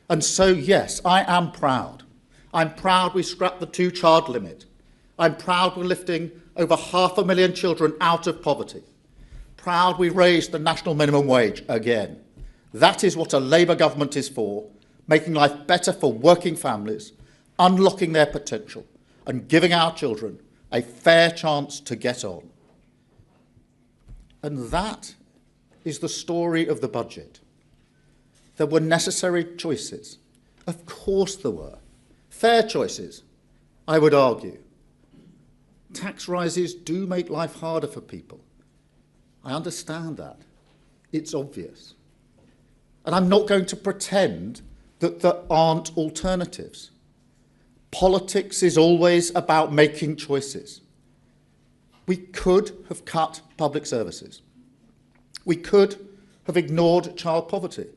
And so, yes, I am proud. I'm proud we scrapped the two-child limit. I'm proud we're lifting over 500,000 children out of poverty. Proud we raised the national minimum wage again. That is what a Labour government is for, making life better for working families, unlocking their potential, and giving our children a fair chance to get on. And that is the story of the budget. There were necessary choices. Of course there were. Fair choices, I would argue. Tax rises do make life harder for people. I understand that. It's obvious. And I'm not going to pretend that there aren't alternatives. Politics is always about making choices. We could have cut public services. We could have ignored child poverty.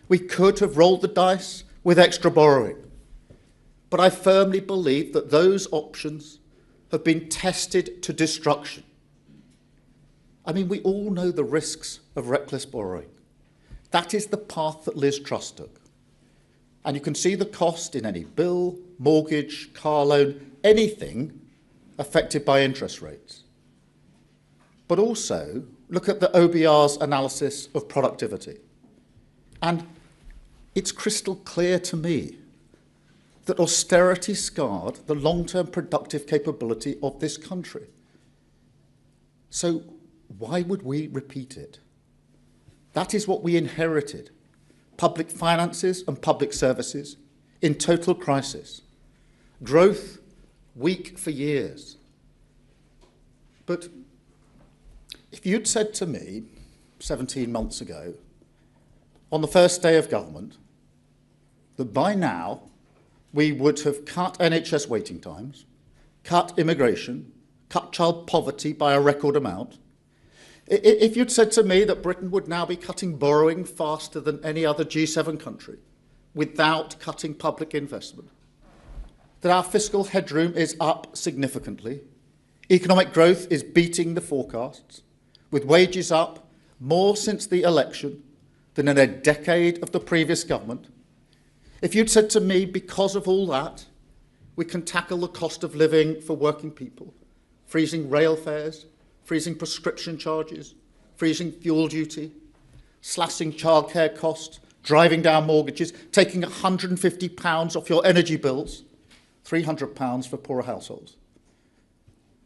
We could have rolled the dice with extra borrowing. But I firmly believe that those options have been tested to destruction. I mean, we all know the risks of reckless borrowing. That is the path that Liz Truss took. And you can see the cost in any bill, mortgage, car loan, anything affected by interest rates. But also, look at the OBR's analysis of productivity. And it's crystal clear to me that austerity scarred the long-term productive capability of this country. So why would we repeat it? That is what we inherited. Public finances and public services in total crisis. Growth weak for years. But if you'd said to me 17 months ago, on the first day of government, that by now we would have cut NHS waiting times, cut immigration, cut child poverty by a record amount, if you'd said to me that Britain would now be cutting borrowing faster than any other G7 country without cutting public investment, that our fiscal headroom is up significantly, economic growth is beating the forecasts, with wages up more since the election than in a decade of the previous government, if you'd said to me, because of all that, we can tackle the cost of living for working people, freezing rail fares, freezing prescription charges, freezing fuel duty, slashing childcare costs, driving down mortgages, taking £150 off your energy bills, £300 for poorer households,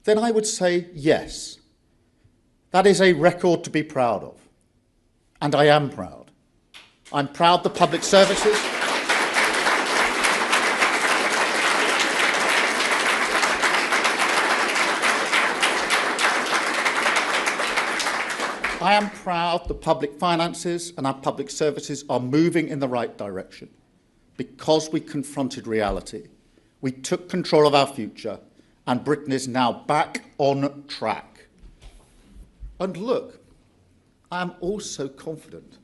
then I would say yes. That is a record to be proud of. And I am proud. I'm proud the public services. I am proud the public finances and our public services are moving in the right direction because we confronted reality. We took control of our future and Britain is now back on track. And look, I am also confident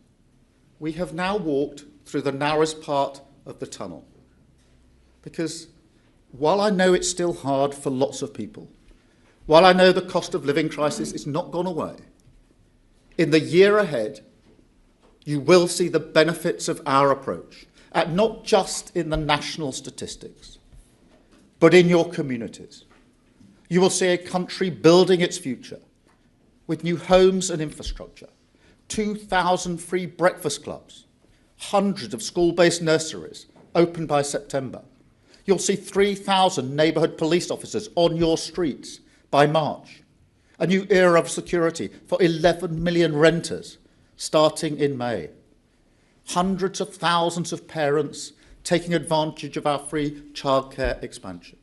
we have now walked through the narrowest part of the tunnel. Because while I know it's still hard for lots of people, while I know the cost of living crisis is not gone away, in the year ahead, you will see the benefits of our approach, not just in the national statistics, but in your communities. You will see a country building its future with new homes and infrastructure, 2,000 free breakfast clubs, hundreds of school-based nurseries open by September. You'll see 3,000 neighbourhood police officers on your streets by March. A new era of security for 11 million renters starting in May. Hundreds of thousands of parents taking advantage of our free childcare expansion.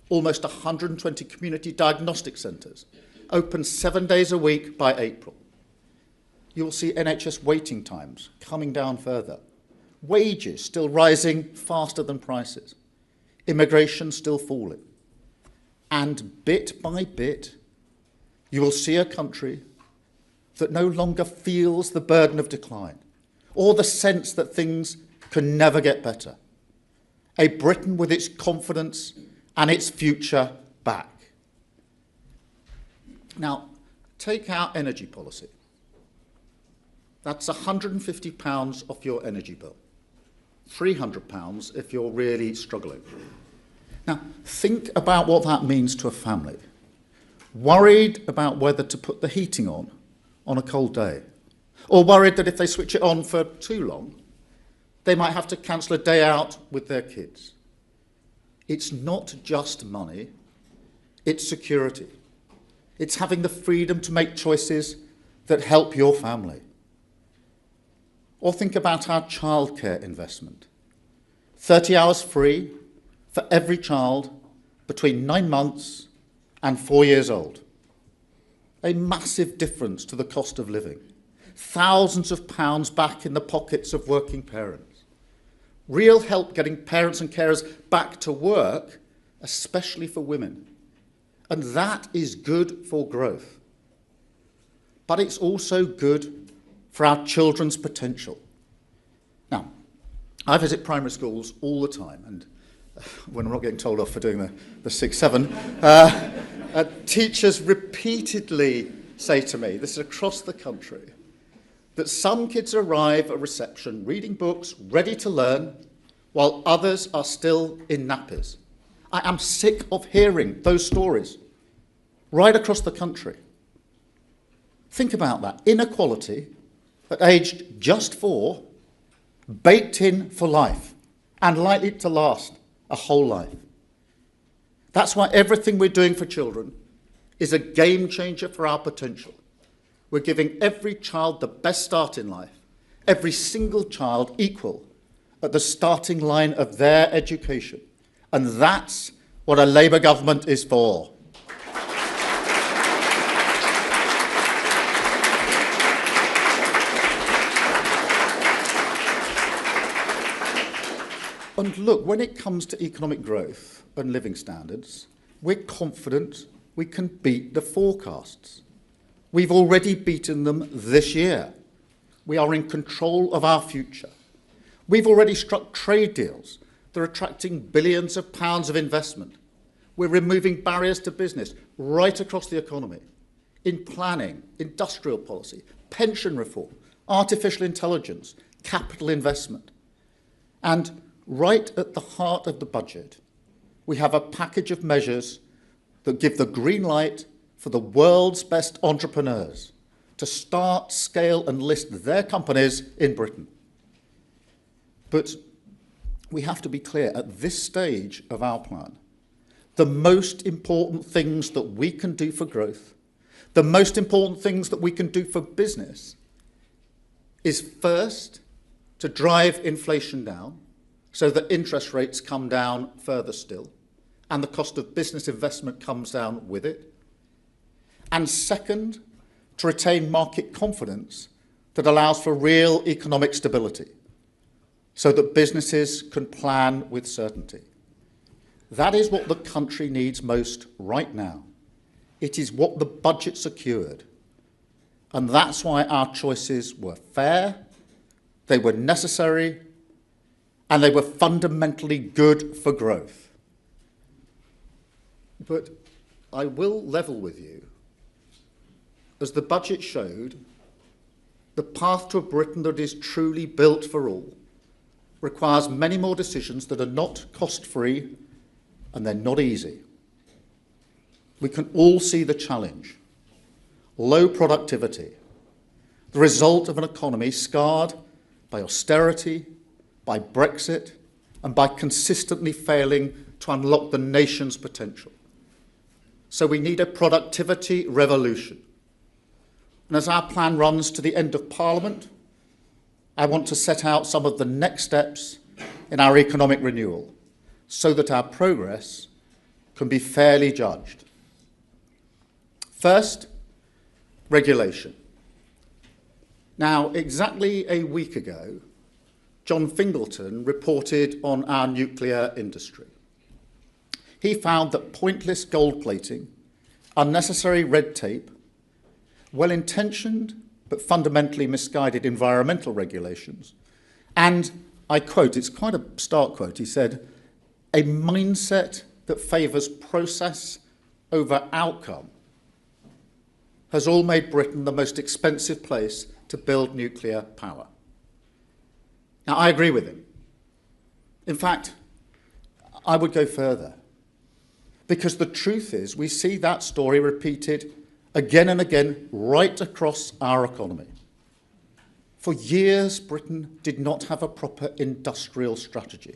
Almost 120 community diagnostic centres open 7 days a week by April. You will see NHS waiting times coming down further. Wages still rising faster than prices. Immigration still falling. And bit by bit, you will see a country that no longer feels the burden of decline or the sense that things can never get better. A Britain with its confidence and its future back. Now, take our energy policy. That's £150 off your energy bill. £300 if you're really struggling. Now, think about what that means to a family. Worried about whether to put the heating on a cold day, or worried that if they switch it on for too long, they might have to cancel a day out with their kids. It's not just money, it's security. It's having the freedom to make choices that help your family. Or think about our childcare investment. 30 hours free for every child between 9 months and 4 years old. A massive difference to the cost of living. Thousands of pounds back in the pockets of working parents. Real help getting parents and carers back to work, especially for women. And that is good for growth. But it's also good for our children's potential. Now, I visit primary schools all the time, and when I'm not getting told off for doing the 6-7, teachers repeatedly say to me, this is across the country, that some kids arrive at reception reading books, ready to learn, while others are still in nappies. I am sick of hearing those stories right across the country. Think about that. Inequality at aged just 4, baked in for life and likely to last a whole life. That's why everything we're doing for children is a game changer for our potential. We're giving every child the best start in life, every single child equal at the starting line of their education. And that's what a Labour government is for. And look, when it comes to economic growth and living standards, we're confident we can beat the forecasts. We've already beaten them this year. We are in control of our future. We've already struck trade deals that are attracting billions of pounds of investment. We're removing barriers to business right across the economy, in planning, industrial policy, pension reform, artificial intelligence, capital investment. And right at the heart of the budget, we have a package of measures that give the green light for the world's best entrepreneurs to start, scale and list their companies in Britain. But we have to be clear, at this stage of our plan, the most important things that we can do for growth, the most important things that we can do for business is first to drive inflation down so that interest rates come down further still and the cost of business investment comes down with it. And second, to retain market confidence that allows for real economic stability so that businesses can plan with certainty. That is what the country needs most right now. It is what the budget secured. And that's why our choices were fair, they were necessary, and they were fundamentally good for growth. But I will level with you. As the budget showed, the path to a Britain that is truly built for all requires many more decisions that are not cost-free and they're not easy. We can all see the challenge. Low productivity, the result of an economy scarred by austerity, by Brexit, and by consistently failing to unlock the nation's potential. So we need a productivity revolution. And as our plan runs to the end of Parliament, I want to set out some of the next steps in our economic renewal so that our progress can be fairly judged. First, regulation. Now, exactly a week ago, John Fingleton reported on our nuclear industry. He found that pointless gold plating, unnecessary red tape, well-intentioned but fundamentally misguided environmental regulations, and, I quote, it's quite a stark quote, he said, a mindset that favours process over outcome has all made Britain the most expensive place to build nuclear power. Now, I agree with him. In fact, I would go further, because the truth is we see that story repeated again and again right across our economy. For years, Britain did not have a proper industrial strategy.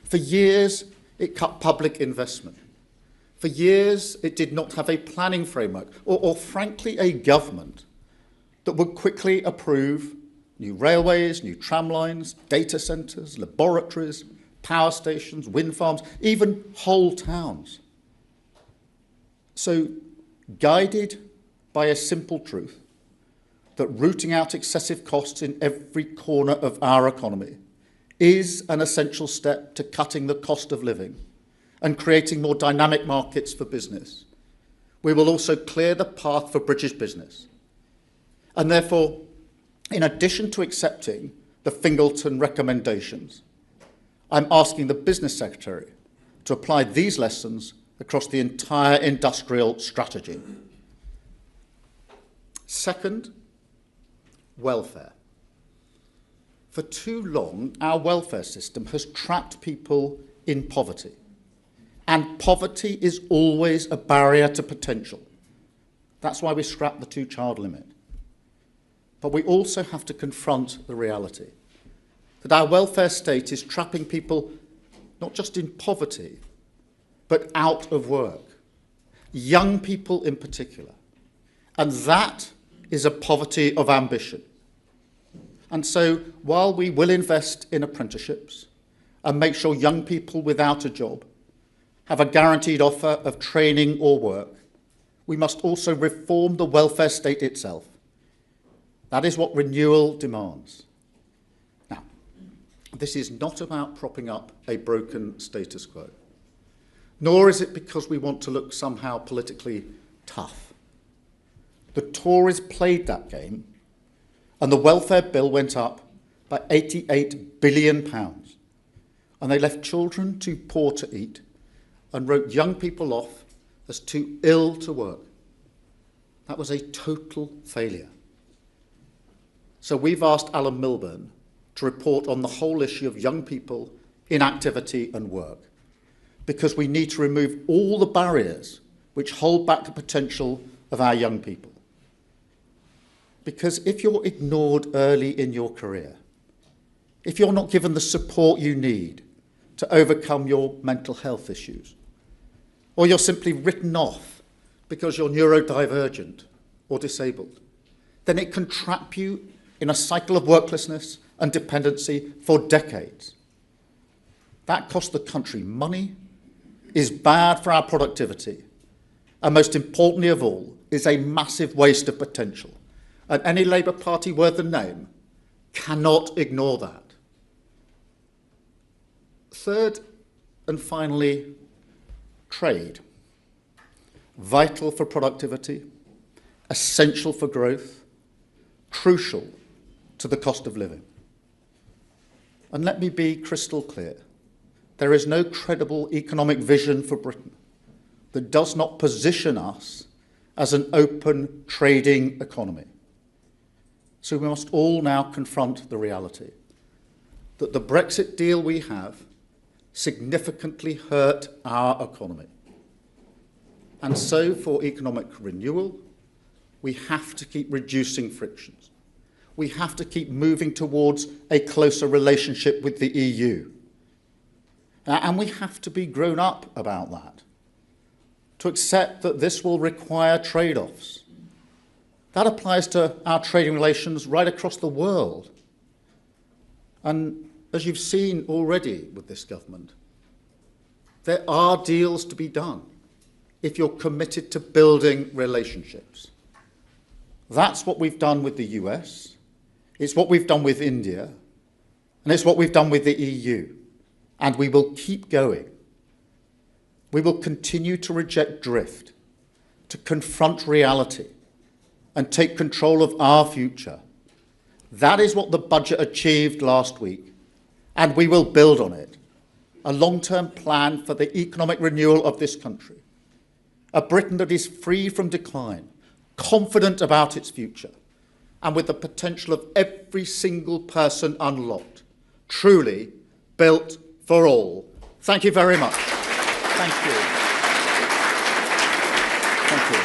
For years, it cut public investment. For years, it did not have a planning framework or frankly, a government that would quickly approve new railways, new tram lines, data centres, laboratories, power stations, wind farms, even whole towns. So, guided by a simple truth, that rooting out excessive costs in every corner of our economy is an essential step to cutting the cost of living and creating more dynamic markets for business. We will also clear the path for British business. And therefore, in addition to accepting the Fingleton recommendations, I'm asking the Business Secretary to apply these lessons across the entire industrial strategy. Second, welfare. For too long, our welfare system has trapped people in poverty. And poverty is always a barrier to potential. That's why we scrapped the two-child limit. But we also have to confront the reality that our welfare state is trapping people not just in poverty, but out of work. Young people in particular. And that is a poverty of ambition. And so, while we will invest in apprenticeships and make sure young people without a job have a guaranteed offer of training or work, we must also reform the welfare state itself. That is what renewal demands. Now, this is not about propping up a broken status quo, nor is it because we want to look somehow politically tough. The Tories played that game, and the welfare bill went up by £88 billion. And they left children too poor to eat and wrote young people off as too ill to work. That was a total failure. So we've asked Alan Milburn to report on the whole issue of young people, inactivity and work, because we need to remove all the barriers which hold back the potential of our young people. Because if you're ignored early in your career, if you're not given the support you need to overcome your mental health issues, or you're simply written off because you're neurodivergent or disabled, then it can trap you in a cycle of worklessness and dependency for decades. That costs the country money, is bad for our productivity, and most importantly of all, is a massive waste of potential. And any Labour Party worth the name cannot ignore that. Third and finally, trade. Vital for productivity, essential for growth, crucial to the cost of living. And let me be crystal clear. There is no credible economic vision for Britain that does not position us as an open trading economy. So we must all now confront the reality that the Brexit deal we have significantly hurt our economy. And so for economic renewal, we have to keep reducing frictions. We have to keep moving towards a closer relationship with the EU. And we have to be grown up about that, to accept that this will require trade-offs. That applies to our trading relations right across the world. And as you've seen already with this government, there are deals to be done if you're committed to building relationships. That's what we've done with the US, it's what we've done with India, and it's what we've done with the EU. And we will keep going. We will continue to reject drift, to confront reality, and take control of our future. That is what the budget achieved last week, and we will build on it. A long-term plan for the economic renewal of this country. A Britain that is free from decline, confident about its future, and with the potential of every single person unlocked, truly built for all. Thank you very much. Thank you. Thank you.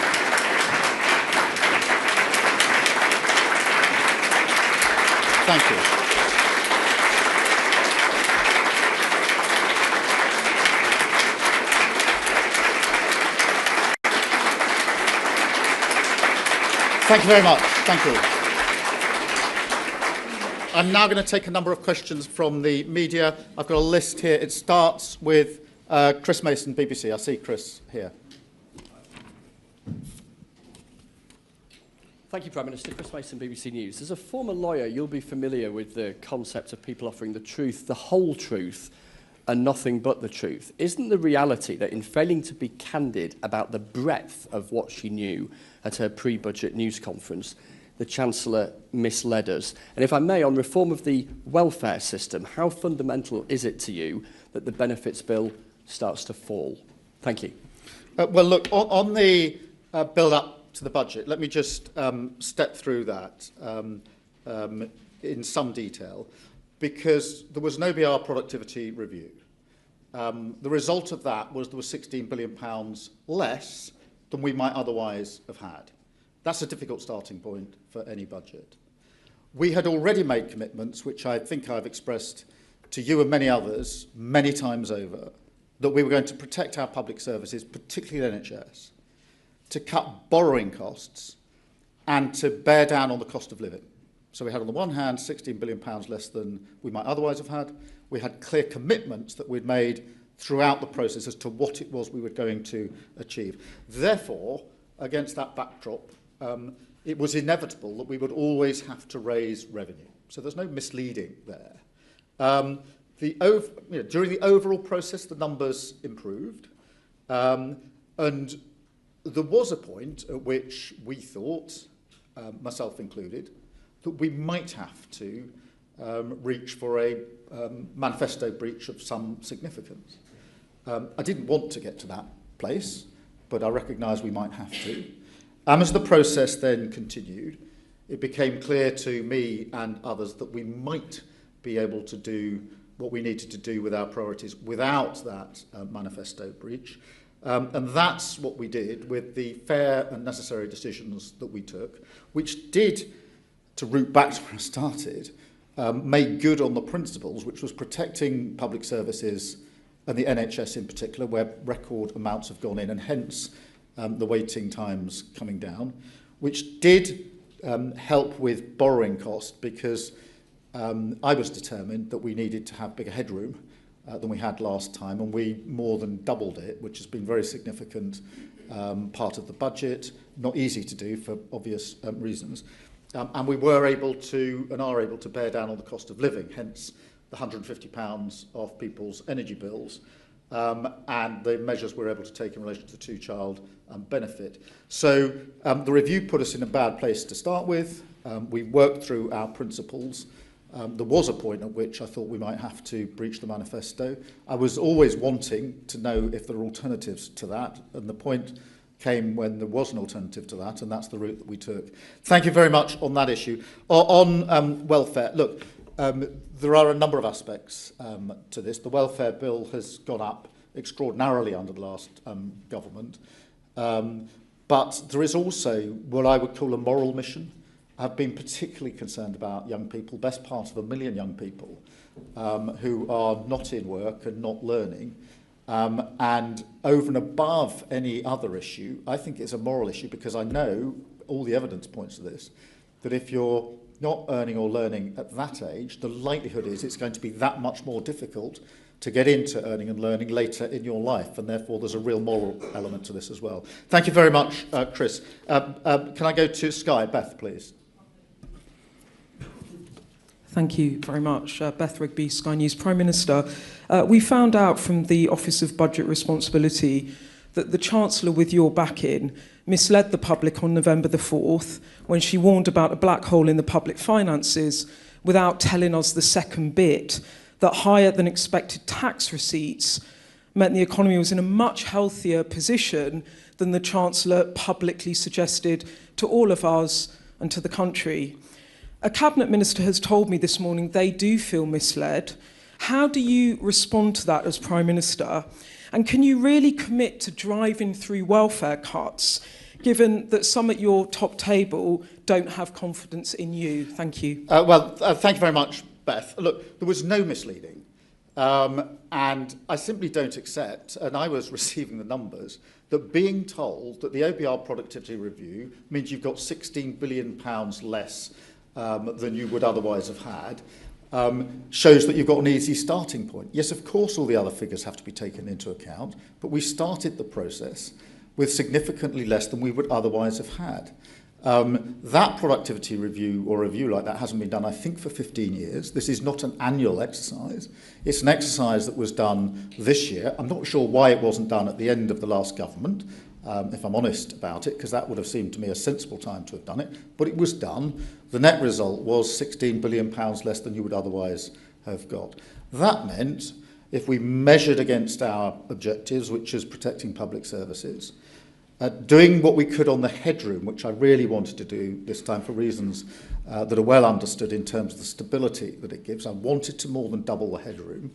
Thank you. Thank you very much. Thank you. I'm now going to take a number of questions from the media. I've got a list here. It starts with Chris Mason, BBC. I see Chris here. Thank you, Prime Minister. Chris Mason, BBC News. As a former lawyer, you'll be familiar with the concept of people offering the truth, the whole truth, and nothing but the truth. Isn't the reality that in failing to be candid about the breadth of what she knew at her pre-budget news conference, the Chancellor misled us? And if I may, on reform of the welfare system, how fundamental is it to you that the benefits bill starts to fall? Thank you. Well, look, on the build-up to the budget, let me just step through that in some detail, because there was no BR productivity review. The result of that was there was £16 billion less than we might otherwise have had. That's a difficult starting point for any budget. We had already made commitments, which I think I've expressed to you and many others many times over, that we were going to protect our public services, particularly the NHS, to cut borrowing costs and to bear down on the cost of living. So we had, on the one hand, £16 billion less than we might otherwise have had. We had clear commitments that we'd made throughout the process as to what it was we were going to achieve. Therefore, against that backdrop, it was inevitable that we would always have to raise revenue. So there's no misleading there. During the overall process, the numbers improved. And there was a point at which we thought, myself included, that we might have to reach for a manifesto breach of some significance. I didn't want to get to that place, but I recognised we might have to. As the process then continued, it became clear to me and others that we might be able to do what we needed to do with our priorities without that manifesto breach. And that's what we did with the fair and necessary decisions that we took, which did, to root back to where I started, make good on the principles, which was protecting public services and the NHS in particular, where record amounts have gone in, and hence the waiting times coming down, which did help with borrowing costs, because I was determined that we needed to have bigger headroom than we had last time, and we more than doubled it, which has been very significant part of the budget, not easy to do for obvious reasons. And we were able to, and are able to, bear down on the cost of living, hence the £150 off people's energy bills, and the measures we're able to take in relation to the two-child benefit. So the review put us in a bad place to start with. We worked through our principles. There was a point at which I thought we might have to breach the manifesto. I was always wanting to know if there are alternatives to that, and the point came when there was an alternative to that, and that's the route that we took. Thank you very much on that issue. On welfare, look, there are a number of aspects to this. The welfare bill has gone up extraordinarily under the last government, but there is also what I would call a moral mission. I've been particularly concerned about young people, best part of 1 million young people, who are not in work and not learning. And over and above any other issue, I think it's a moral issue, because I know all the evidence points to this, that if you're not earning or learning at that age, the likelihood is it's going to be that much more difficult to get into earning and learning later in your life, and therefore there's a real moral element to this as well. Thank you very much, Chris. Can I go to Sky? Beth, please. Thank you very much. Beth Rigby, Sky News. Prime Minister, we found out from the Office of Budget Responsibility that the Chancellor, with your backing, misled the public on November the 4th when she warned about a black hole in the public finances without telling us the second bit, that higher than expected tax receipts meant the economy was in a much healthier position than the Chancellor publicly suggested to all of us and to the country. A Cabinet Minister has told me this morning they do feel misled. How do you respond to that as Prime Minister? And can you really commit to driving through welfare cuts, given that some at your top table don't have confidence in you? Thank you. Thank you very much, Beth. Look, there was no misleading. And I simply don't accept, and I was receiving the numbers, that being told that the OBR productivity review means you've got £16 billion less than you would otherwise have had, shows that you've got an easy starting point. Yes, of course, all the other figures have to be taken into account, but we started the process with significantly less than we would otherwise have had. That productivity review or review like that hasn't been done, I think, for 15 years. This is not an annual exercise. It's an exercise that was done this year. I'm not sure why it wasn't done at the end of the last government, if I'm honest about it, because that would have seemed to me a sensible time to have done it. But it was done. The net result was £16 billion less than you would otherwise have got. That meant, if we measured against our objectives, which is protecting public services, doing what we could on the headroom, which I really wanted to do this time for reasons that are well understood in terms of the stability that it gives. I wanted to more than double the headroom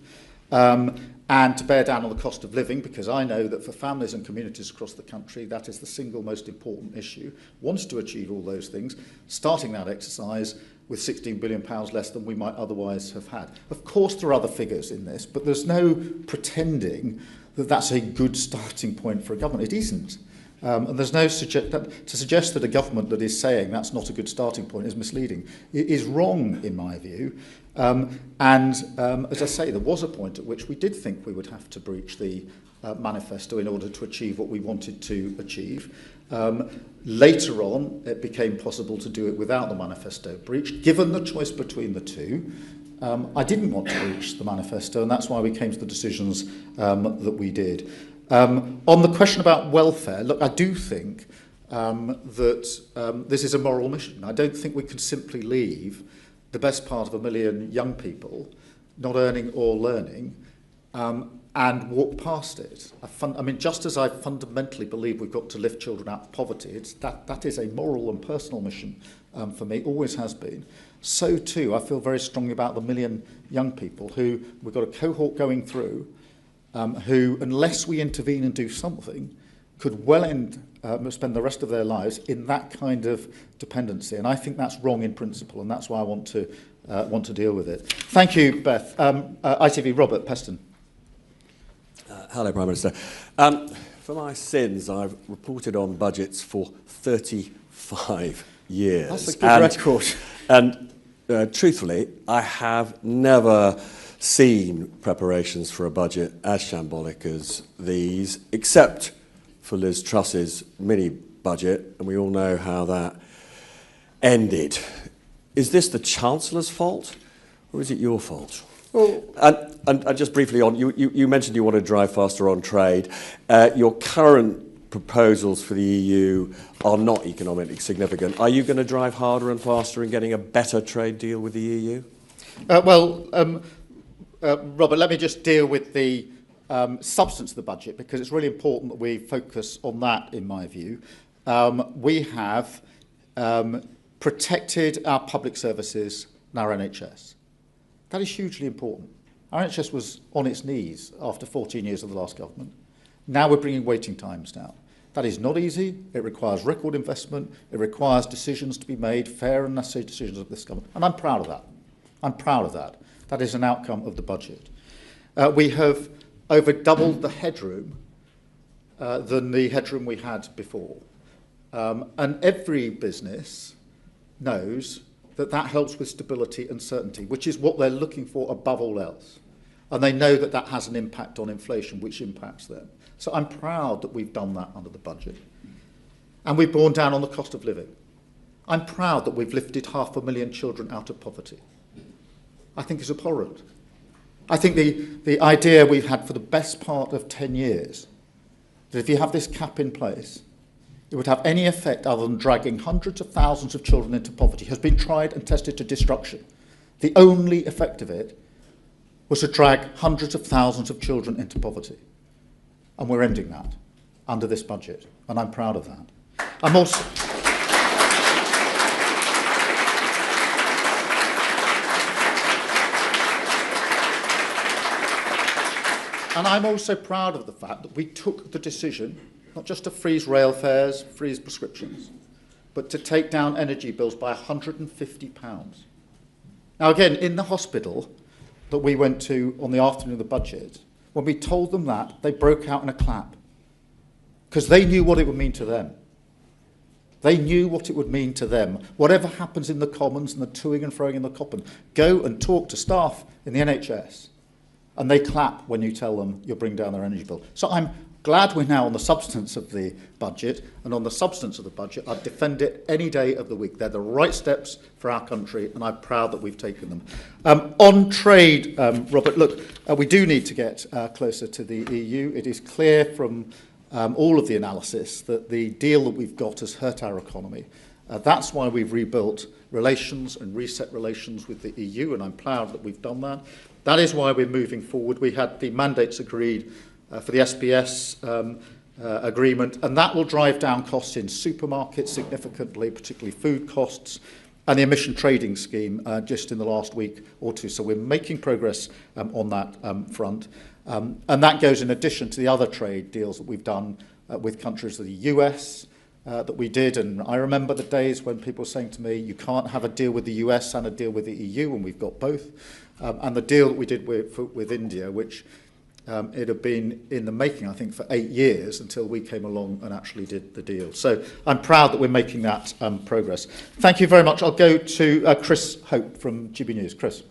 and to bear down on the cost of living, because I know that for families and communities across the country, that is the single most important issue. Wanted to achieve all those things, starting that exercise with £16 billion less than we might otherwise have had. Of course, there are other figures in this, but there's no pretending that that's a good starting point for a government. It isn't. And there's no to suggest that a government that is saying that's not a good starting point is misleading. It is wrong, in my view. As I say, there was a point at which we did think we would have to breach the manifesto in order to achieve what we wanted to achieve. Later on, it became possible to do it without the manifesto breach. Given the choice between the two, I didn't want to breach the manifesto, and that's why we came to the decisions that we did. On the question about welfare, look, I do think that this is a moral mission. I don't think we can simply leave the best part of 1 million young people not earning or learning and walk past it. Just as I fundamentally believe we've got to lift children out of poverty, that is a moral and personal mission for me, always has been. So too, I feel very strongly about the 1 million young people who we've got a cohort going through who, unless we intervene and do something, could well spend the rest of their lives in that kind of dependency. And I think that's wrong in principle, and that's why I want to deal with it. Thank you, Beth. ITV, Robert Peston. Hello, Prime Minister. For my sins, I've reported on budgets for 35 years. That's a good record. And truthfully, I have never seen preparations for a budget as shambolic as these, except for Liz Truss's mini budget, and we all know how that ended. Is this the Chancellor's fault, or is it your fault? Well, and just briefly on, you mentioned you want to drive faster on trade. Your current proposals for the EU are not economically significant. Are you going to drive harder and faster in getting a better trade deal with the EU? Robert, let me just deal with the substance of the budget, because it's really important that we focus on that, in my view. We have protected our public services and our NHS. That is hugely important. Our NHS was on its knees after 14 years of the last government. Now we're bringing waiting times down. That is not easy. It requires record investment. It requires decisions to be made, fair and necessary decisions of this government. And I'm proud of that. I'm proud of that. That is an outcome of the budget. We have over doubled the headroom than the headroom we had before. And every business knows that that helps with stability and certainty, which is what they're looking for above all else. And they know that that has an impact on inflation, which impacts them. So I'm proud that we've done that under the budget. And we've borne down on the cost of living. I'm proud that we've lifted 500,000 children out of poverty. I think is abhorrent. I think the idea we've had for the best part of 10 years, that if you have this cap in place, it would have any effect other than dragging hundreds of thousands of children into poverty, has been tried and tested to destruction. The only effect of it was to drag hundreds of thousands of children into poverty. And we're ending that under this budget, and I'm proud of that. I'm also... And I'm also proud of the fact that we took the decision, not just to freeze rail fares, freeze prescriptions, but to take down energy bills by £150. Now, again, in the hospital that we went to on the afternoon of the budget, when we told them that, they broke out in a clap, because they knew what it would mean to them. They knew what it would mean to them. Whatever happens in the Commons and the toing and froing in the Common, go and talk to staff in the NHS, and they clap when you tell them you'll bring down their energy bill. So I'm glad we're now on the substance of the budget, and on the substance of the budget, I'd defend it any day of the week. They're the right steps for our country, and I'm proud that we've taken them. On trade, Robert, look, we do need to get closer to the EU. It is clear from all of the analysis that the deal that we've got has hurt our economy. That's why we've rebuilt relations and reset relations with the EU, and I'm proud that we've done that. That is why we're moving forward. We had the mandates agreed for the SPS agreement, and that will drive down costs in supermarkets significantly, particularly food costs, and the emission trading scheme just in the last week or two. So we're making progress on that front. And that goes in addition to the other trade deals that we've done with countries of the US that we did. And I remember the days when people were saying to me, you can't have a deal with the US and a deal with the EU, and we've got both. And the deal that we did with India, which it had been in the making, I think, for 8 years until we came along and actually did the deal. So I'm proud that we're making that progress. Thank you very much. I'll go to Chris Hope from GB News. Chris.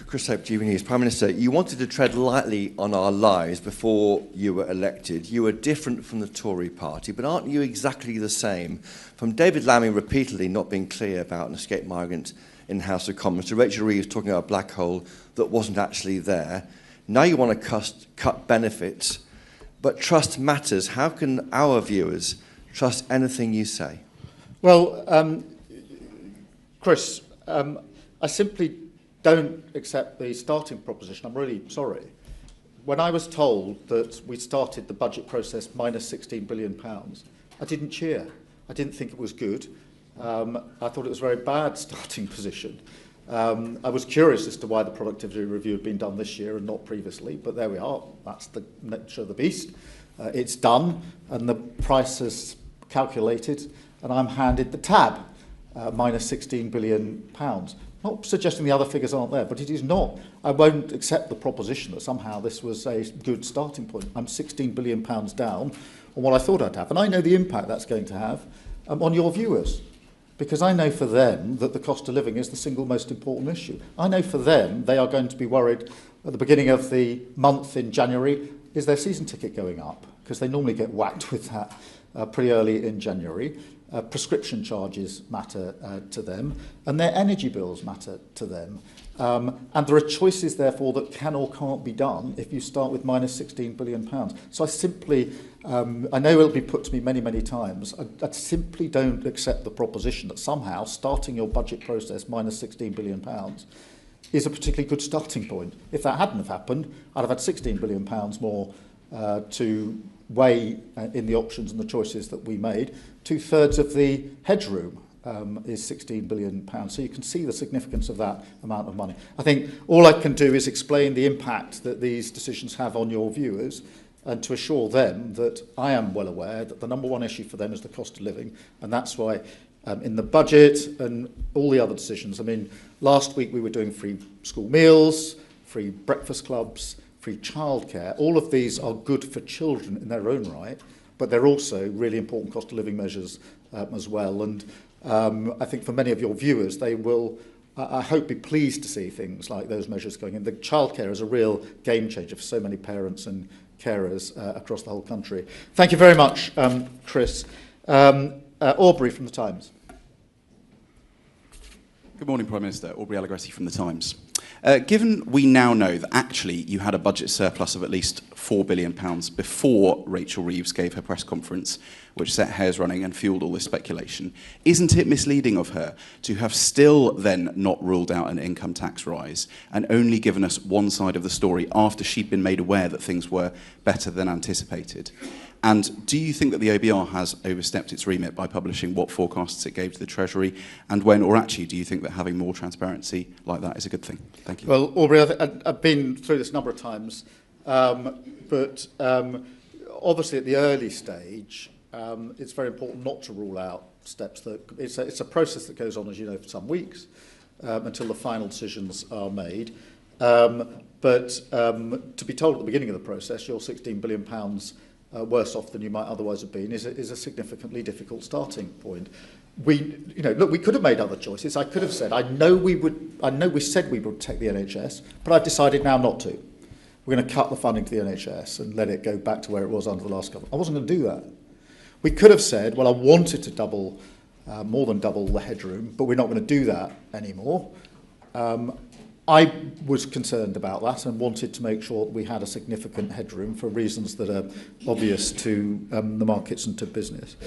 Chris Hope, GB News. Prime Minister, you wanted to tread lightly on our lives before you were elected. You were different from the Tory party, but aren't you exactly the same? From David Lammy repeatedly not being clear about an escaped migrant in the House of Commons, to Rachel Reeves talking about a black hole that wasn't actually there. Now you want to cut benefits, but trust matters. How can our viewers trust anything you say? Well, Chris, I simply don't accept the starting proposition. I'm really sorry. When I was told that we started the budget process minus £16 billion, I didn't cheer. I didn't think it was good. I thought it was a very bad starting position. I was curious as to why the productivity review had been done this year and not previously, but there we are. That's the nature of the beast. It's done, and the price is calculated, and I'm handed the tab, minus £16 billion. Not suggesting the other figures aren't there, but it is not. I won't accept the proposition that somehow this was a good starting point. I'm £16 billion down on what I thought I'd have. And I know the impact that's going to have on your viewers, because I know for them that the cost of living is the single most important issue. I know for them they are going to be worried at the beginning of the month in January, is their season ticket going up? Because they normally get whacked with that pretty early in January. Prescription charges matter to them, and their energy bills matter to them. And there are choices, therefore, that can or can't be done if you start with minus £16 billion. So I simply, I know it'll be put to me many, many times, I simply don't accept the proposition that somehow starting your budget process minus £16 billion is a particularly good starting point. If that hadn't have happened, I'd have had £16 billion more to weigh in the options and the choices that we made. 2/3 of the headroom is £16 billion. So you can see the significance of that amount of money. I think all I can do is explain the impact that these decisions have on your viewers, and to assure them that I am well aware that the number one issue for them is the cost of living, and that's why in the budget and all the other decisions, I mean, last week we were doing free school meals, free breakfast clubs, free childcare. All of these are good for children in their own right, but they're also really important cost of living measures as well. And I think for many of your viewers, they will, I hope, be pleased to see things like those measures going in. The childcare is a real game changer for so many parents and carers across the whole country. Thank you very much, Chris. Aubrey from The Times. Good morning, Prime Minister. Aubrey Allegretti from The Times. Given we now know that actually you had a budget surplus of at least £4 billion before Rachel Reeves gave her press conference, which set hairs running and fueled all this speculation, isn't it misleading of her to have still then not ruled out an income tax rise and only given us one side of the story after she'd been made aware that things were better than anticipated? And do you think that the OBR has overstepped its remit by publishing what forecasts it gave to the Treasury, and when, or actually do you think that having more transparency like that is a good thing? Thank you. Well, Aubrey, I've been through this a number of times. But obviously at the early stage, it's very important not to rule out steps that it's a process that goes on, as you know, for some weeks until the final decisions are made. But to be told at the beginning of the process you're £16 billion worse off than you might otherwise have been is a significantly difficult starting point. We could have made other choices. I could have said, I know we said we would protect the NHS, but I've decided now not to. We're going to cut the funding to the NHS and let it go back to where it was under the last government. I wasn't going to do that. We could have said, well, I wanted to more than double the headroom, but we're not going to do that anymore. I was concerned about that and wanted to make sure that we had a significant headroom for reasons that are obvious to the markets and to business.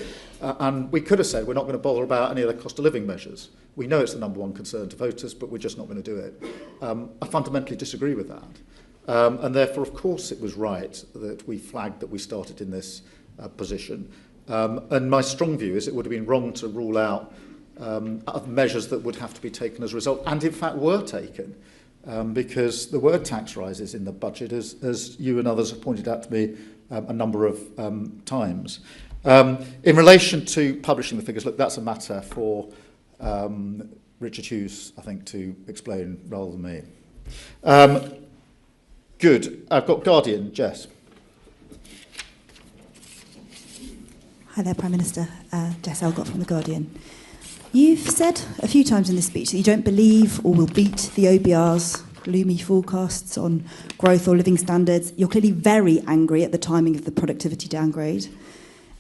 And we could have said we're not going to bother about any of the cost of living measures. We know it's the number one concern to voters, but we're just not going to do it. I fundamentally disagree with that. And therefore, of course, it was right that we flagged that we started in this position. And my strong view is it would have been wrong to rule out measures that would have to be taken as a result, and in fact were taken, because there were tax rises in the budget, as you and others have pointed out to me a number of times. In relation to publishing the figures, look, that's a matter for Richard Hughes, I think, to explain rather than me. Good. I've got Guardian, Jess. Hi there, Prime Minister. Jess Elgott from The Guardian. You've said a few times in this speech that you don't believe or will beat the OBR's gloomy forecasts on growth or living standards. You're clearly very angry at the timing of the productivity downgrade.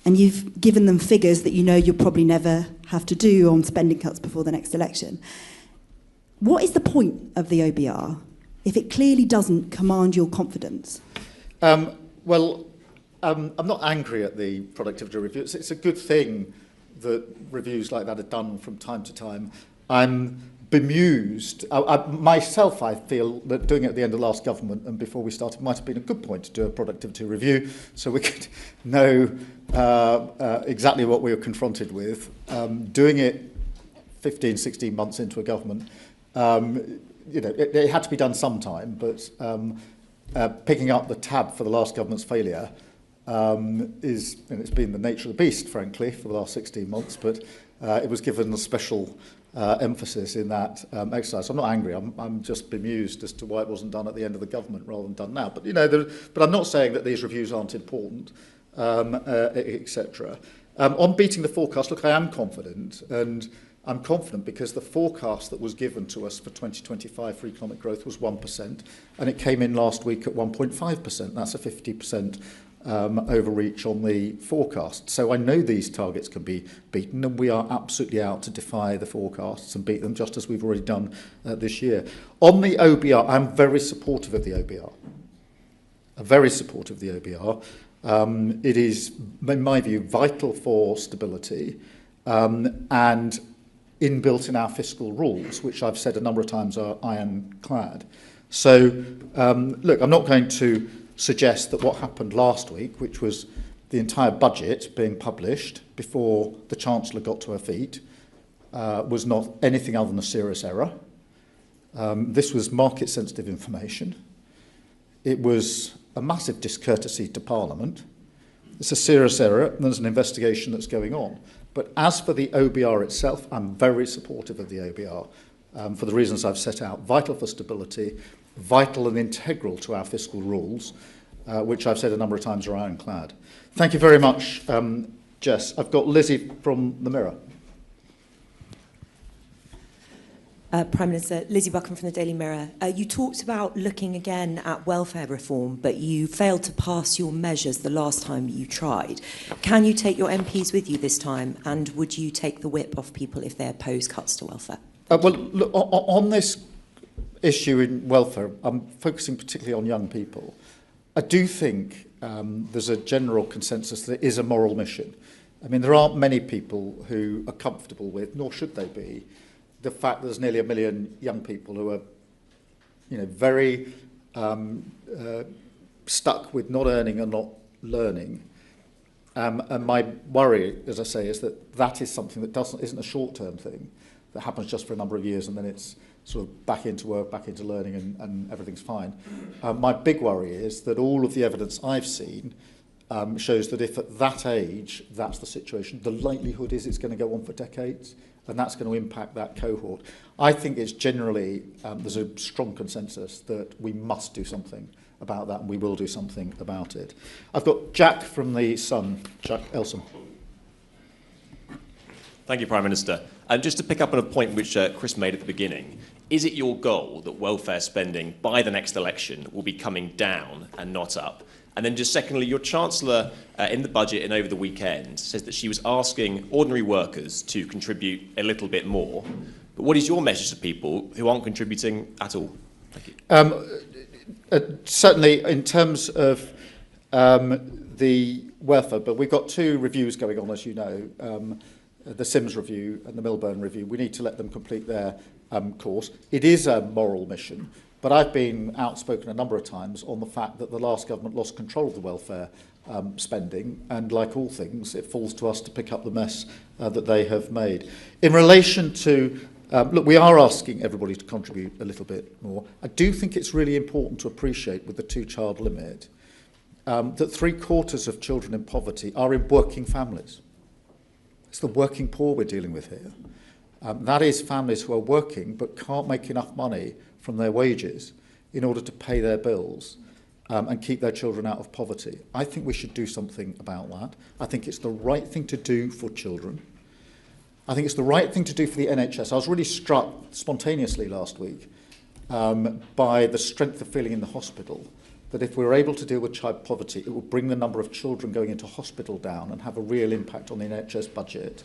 And you've given them figures that you know you'll probably never have to do on spending cuts before the next election. What is the point of the OBR if it clearly doesn't command your confidence? I'm not angry at the productivity review. It's a good thing that reviews like that are done from time to time. I'm bemused. Myself, I feel that doing it at the end of last government and before we started might have been a good point to do a productivity review so we could know exactly what we were confronted with. Doing it 15, 16 months into a government, it had to be done sometime, but picking up the tab for the last government's failure it's been the nature of the beast, frankly, for the last 16 months, but it was given a special emphasis in that exercise. I'm not angry. I'm just bemused as to why it wasn't done at the end of the government rather than done now. But but I'm not saying that these reviews aren't important, etc. On beating the forecast, look, I am confident, and I'm confident because the forecast that was given to us for 2025 for economic growth was 1%, and it came in last week at 1.5%. That's a 50% overreach on the forecast. So I know these targets can be beaten, and we are absolutely out to defy the forecasts and beat them, just as we've already done this year. On the OBR, I'm very supportive of the OBR. I'm very supportive of the OBR. It is, in my view, vital for stability and inbuilt in our fiscal rules, which I've said a number of times are ironclad. So, look, I'm not going to suggest that what happened last week, which was the entire budget being published before the Chancellor got to her feet, was not anything other than a serious error. This was market-sensitive information. It was a massive discourtesy to Parliament. It's a serious error, and there's an investigation that's going on. But as for the OBR itself, I'm very supportive of the OBR for the reasons I've set out. Vital for stability, vital and integral to our fiscal rules, which I've said a number of times are ironclad. Thank you very much, Jess. I've got Lizzie from The Mirror. Prime Minister, Lizzie Buckham from the Daily Mirror. You talked about looking again at welfare reform, but you failed to pass your measures the last time you tried. Can you take your MPs with you this time, and would you take the whip off people if they oppose cuts to welfare? Well, look, on this issue in welfare, I'm focusing particularly on young people. I do think there's a general consensus that it is a moral mission. I mean, there aren't many people who are comfortable with, nor should they be, the fact that there's nearly 1 million young people who are, very stuck with not earning and not learning. And my worry, as I say, is that is something that isn't a short-term thing that happens just for a number of years and then it's sort of back into work, back into learning, and everything's fine. My big worry is that all of the evidence I've seen shows that if at that age that's the situation, the likelihood is it's going to go on for decades, and that's going to impact that cohort. I think it's generally, there's a strong consensus that we must do something about that, and we will do something about it. I've got Jack from The Sun, Jack Elson. Thank you, Prime Minister. And just to pick up on a point which Chris made at the beginning, is it your goal that welfare spending by the next election will be coming down and not up? And then just secondly, your Chancellor in the budget and over the weekend says that she was asking ordinary workers to contribute a little bit more. But what is your message to people who aren't contributing at all? Thank you. Certainly in terms of the welfare, but we've got two reviews going on, as you know, the Sims review and the Milburn review. We need to let them complete their course. It is a moral mission. But I've been outspoken a number of times on the fact that the last government lost control of the welfare spending, and like all things, it falls to us to pick up the mess that they have made. In relation to, look, we are asking everybody to contribute a little bit more. I do think it's really important to appreciate with the two-child limit that 3/4 of children in poverty are in working families. It's the working poor we're dealing with here. That is families who are working but can't make enough money from their wages in order to pay their bills and keep their children out of poverty. I think we should do something about that. I think it's the right thing to do for children. I think it's the right thing to do for the NHS. I was really struck spontaneously last week by the strength of feeling in the hospital, that if we were able to deal with child poverty, it would bring the number of children going into hospital down and have a real impact on the NHS budget.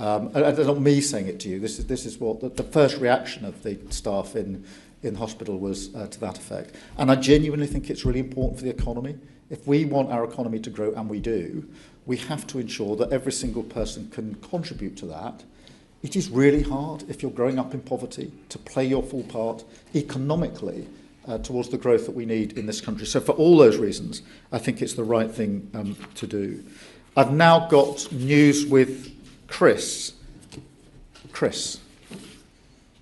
And it's not me saying it to you. This is what the first reaction of the staff in hospital was to that effect. And I genuinely think it's really important for the economy. If we want our economy to grow, and we do, we have to ensure that every single person can contribute to that. It is really hard, if you're growing up in poverty, to play your full part economically towards the growth that we need in this country. So for all those reasons, I think it's the right thing to do. I've now got news with Chris. Chris.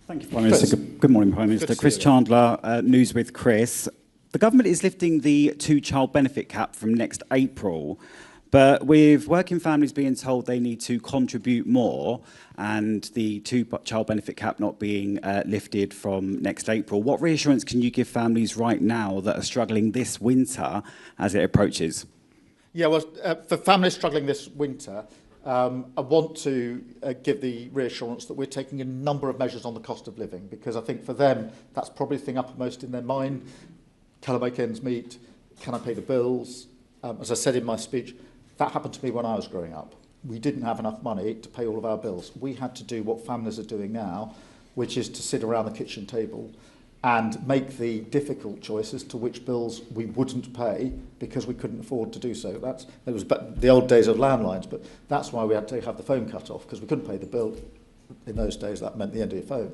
Thank you, Prime Minister. Good morning, Prime Minister. Chris Chandler, News with Chris. The government is lifting the two-child benefit cap from next April, but with working families being told they need to contribute more and the two-child benefit cap not being lifted from next April, what reassurance can you give families right now that are struggling this winter as it approaches? Yeah, well, for families struggling this winter, I want to give the reassurance that we're taking a number of measures on the cost of living, because I think for them, that's probably the thing uppermost in their mind. Can I make ends meet? Can I pay the bills? As I said in my speech, that happened to me when I was growing up. We didn't have enough money to pay all of our bills. We had to do what families are doing now, which is to sit around the kitchen table and make the difficult choices to which bills we wouldn't pay because we couldn't afford to do so. It was the old days of landlines, but that's why we had to have the phone cut off, because we couldn't pay the bill. In those days, that meant the end of your phone.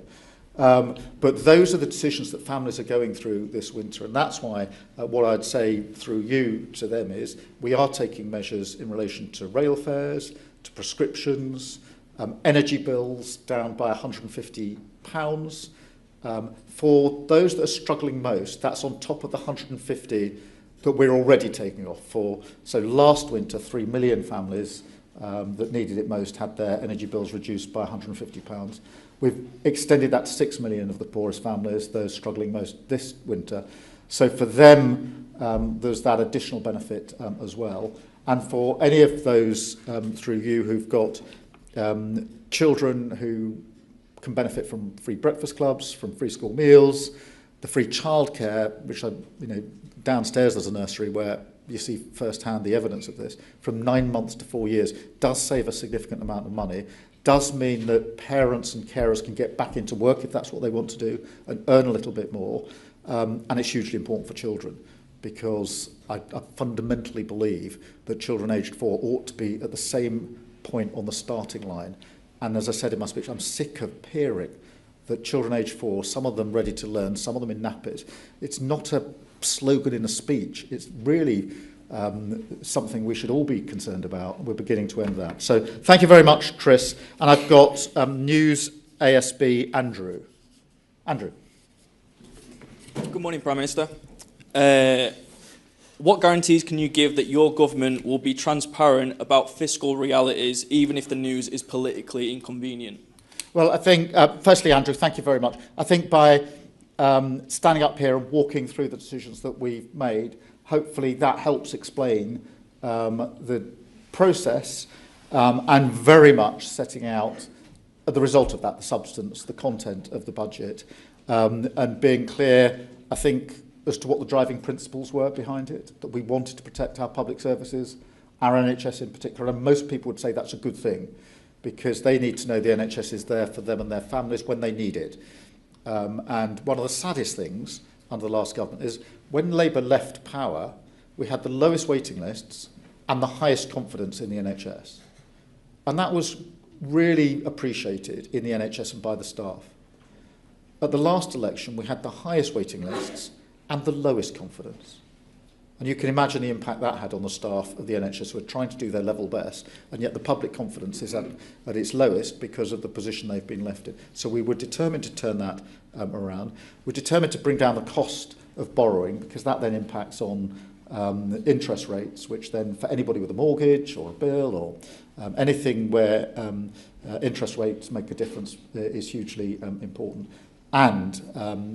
But those are the decisions that families are going through this winter, and that's why what I'd say through you to them is we are taking measures in relation to rail fares, to prescriptions, energy bills down by £150. For those that are struggling most, that's on top of the 150 that we're already taking off for. So last winter, 3 million families that needed it most had their energy bills reduced by £150. We've extended that to 6 million of the poorest families, those struggling most this winter. So for them, there's that additional benefit as well. And for any of those through you who've got children who can benefit from free breakfast clubs, from free school meals, the free childcare, which downstairs there's a nursery where you see firsthand the evidence of this, from 9 months to 4 years, does save a significant amount of money, does mean that parents and carers can get back into work if that's what they want to do and earn a little bit more. And it's hugely important for children, because I fundamentally believe that children aged 4 ought to be at the same point on the starting line. And as I said in my speech, I'm sick of hearing that children aged 4, some of them ready to learn, some of them in nappies. It's not a slogan in a speech. It's really something we should all be concerned about. We're beginning to end that. So thank you very much, Chris. And I've got News ASB Andrew. Andrew. Good morning, Prime Minister. What guarantees can you give that your government will be transparent about fiscal realities, even if the news is politically inconvenient? Well, I think, firstly, Andrew, thank you very much. I think by standing up here and walking through the decisions that we've made, hopefully that helps explain the process and very much setting out the result of that, the substance, the content of the budget, and being clear, I think, as to what the driving principles were behind it, that we wanted to protect our public services, our NHS in particular, and most people would say that's a good thing because they need to know the NHS is there for them and their families when they need it. And one of the saddest things under the last government is when Labour left power, we had the lowest waiting lists and the highest confidence in the NHS. And that was really appreciated in the NHS and by the staff. At the last election, we had the highest waiting lists and the lowest confidence. And you can imagine the impact that had on the staff of the NHS who are trying to do their level best, and yet the public confidence is at its lowest because of the position they've been left in. So we were determined to turn that around. We're determined to bring down the cost of borrowing because that then impacts on interest rates, which then for anybody with a mortgage or a bill or anything where interest rates make a difference is hugely important. And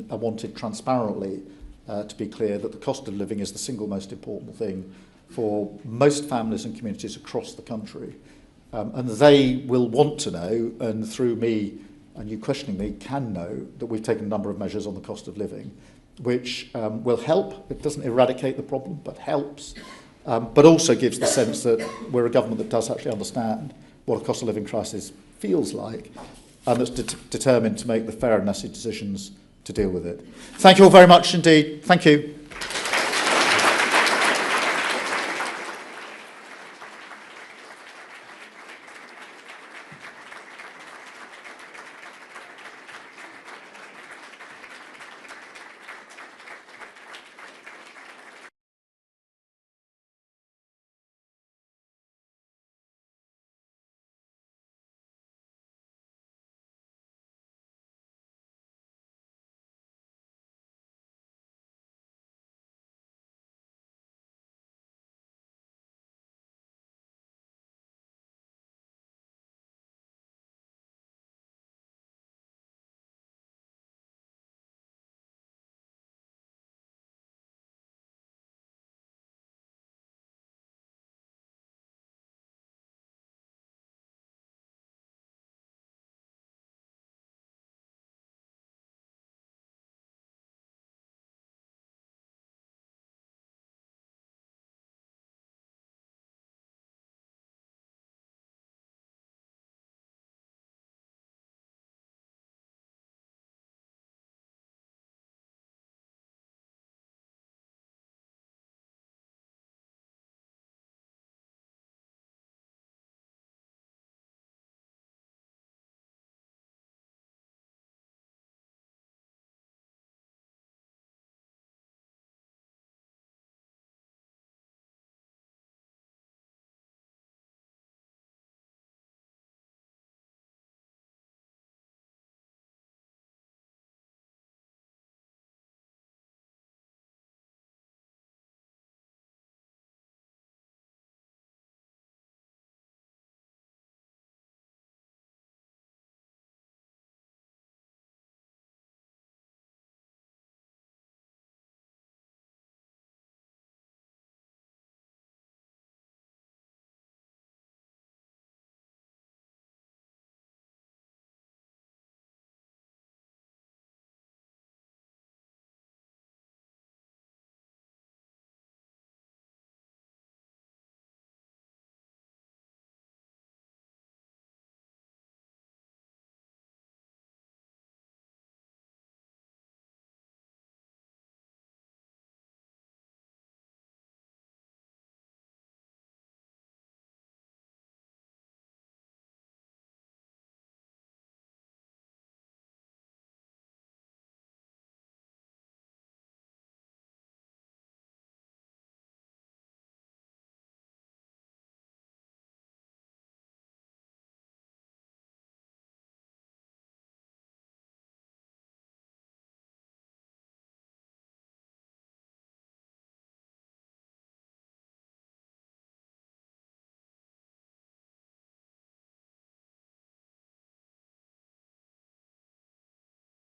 I wanted transparently to be clear that the cost of living is the single most important thing for most families and communities across the country. And they will want to know, and through me and you questioning me, can know that we've taken a number of measures on the cost of living, which will help. It doesn't eradicate the problem, but helps, but also gives the sense that we're a government that does actually understand what a cost of living crisis feels like, and that's determined to make the fair and necessary decisions to deal with it. Thank you all very much indeed. Thank you.